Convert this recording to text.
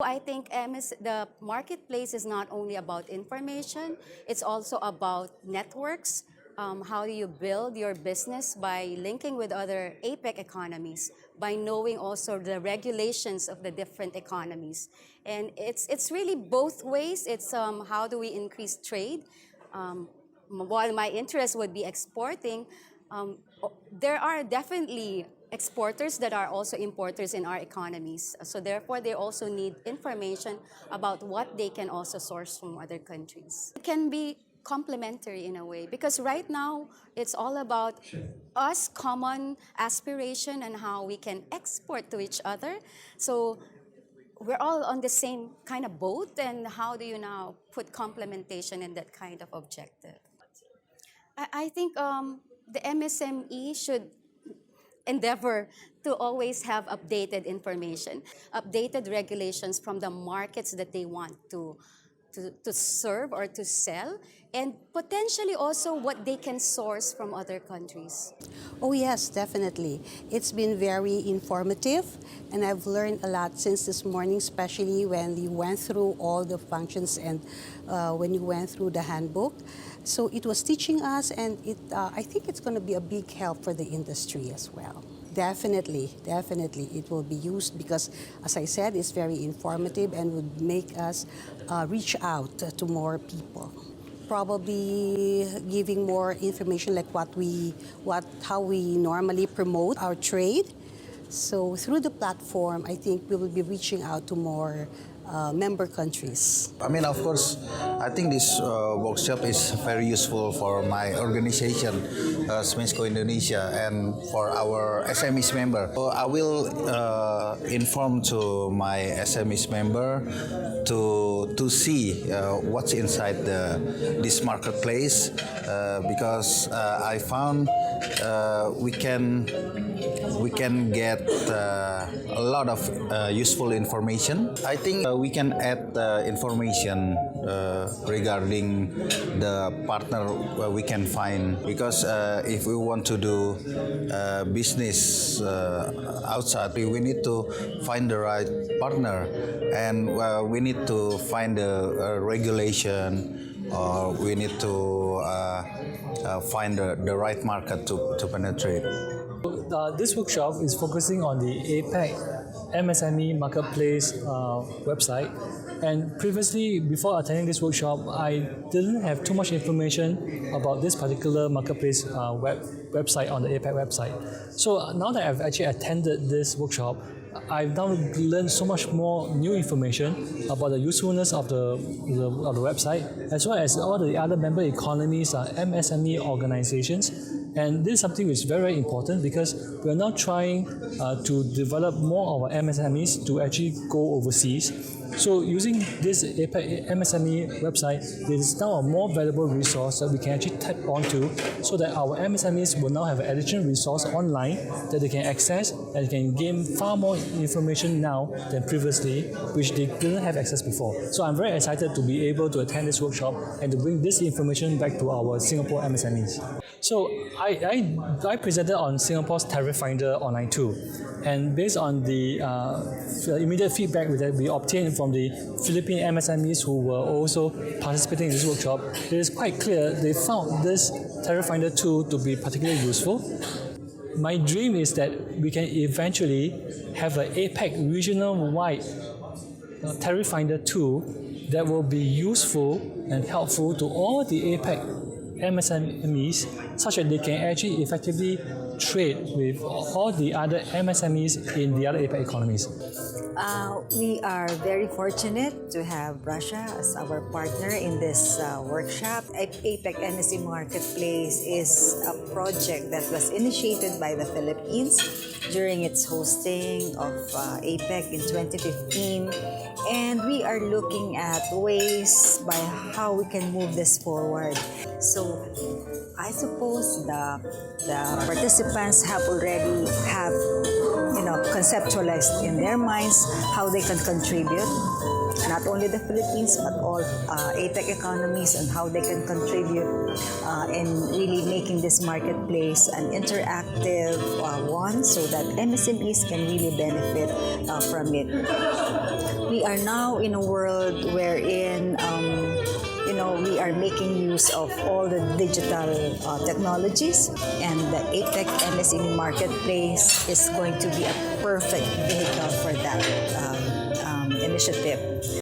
I think the marketplace is not only about information, it's also about networks. How do you build your business by linking with other APEC economies, by knowing also the regulations of the different economies. And it's really both ways. It's how do we increase trade? While my interest would be exporting, there are definitely exporters that are also importers in our economies. So therefore, they also need information about what they can also source from other countries. It can be complementary in a way because right now it's all about us common aspiration and how we can export to each other. So we're all on the same kind of boat, and how do you now put complementation in that kind of objective? I think the MSME should endeavor to always have updated information, updated regulations from the markets that they want to serve or to sell, and potentially also what they can source from other countries. Oh yes, definitely. It's been very informative, and I've learned a lot since this morning, especially when you went through all the functions and when you went through the handbook. So it was teaching us, and I think it's going to be a big help for the industry as well. Definitely, definitely. It will be used because, as I said, it's very informative and would make us reach out to more people. Probably giving more information like how we normally promote our trade. So through the platform, I think we will be reaching out to more member countries. I mean, of course, I think this workshop is very useful for my organization, SMESCO Indonesia, and for our SMEs member. So I will inform to my SMEs member to see what's inside this marketplace because I found we can get a lot of useful information. I think we can add information regarding the partner we can find because if we want to do business outside, we need to find the right partner, and we need to find the regulation, or we need to find the right market to penetrate. This workshop is focusing on the APEC MSME Marketplace website. And previously, before attending this workshop, I didn't have too much information about this particular marketplace website on the APEC website. So now that I've actually attended this workshop, I've now learned so much more new information about the usefulness of the website, as well as all the other member economies, MSME organizations. And this is something which is very, very important because we're now trying to develop more of our MSMEs to actually go overseas. So using this APEC MSME website, this is now a more valuable resource that we can actually tap onto so that our MSMEs will now have an additional resource online that they can access and can gain far more information now than previously, which they didn't have access before. So I'm very excited to be able to attend this workshop and to bring this information back to our Singapore MSMEs. So I presented on Singapore's Tariff Finder online too, and based on the immediate feedback that we obtained from the Philippine MSMEs who were also participating in this workshop, it is quite clear they found this Tariff Finder tool to be particularly useful. My dream is that we can eventually have an APEC regional-wide Tariff Finder tool that will be useful and helpful to all the APEC MSMEs such that they can actually effectively trade with all the other MSMEs in the other APEC economies. We are very fortunate to have Russia as our partner in this workshop. APEC MSME Marketplace is a project that was initiated by the Philippines during its hosting of APEC in 2015. And we are looking at ways by how we can move this forward. So I suppose the participants have already conceptualized in their minds how they can contribute not only the Philippines but all APEC economies and how they can contribute in really making this marketplace an interactive one so that MSMEs can really benefit from it. We are now in a world wherein we are making use of all the digital technologies, and the APEC MSME Marketplace is going to be a perfect vehicle for that initiative.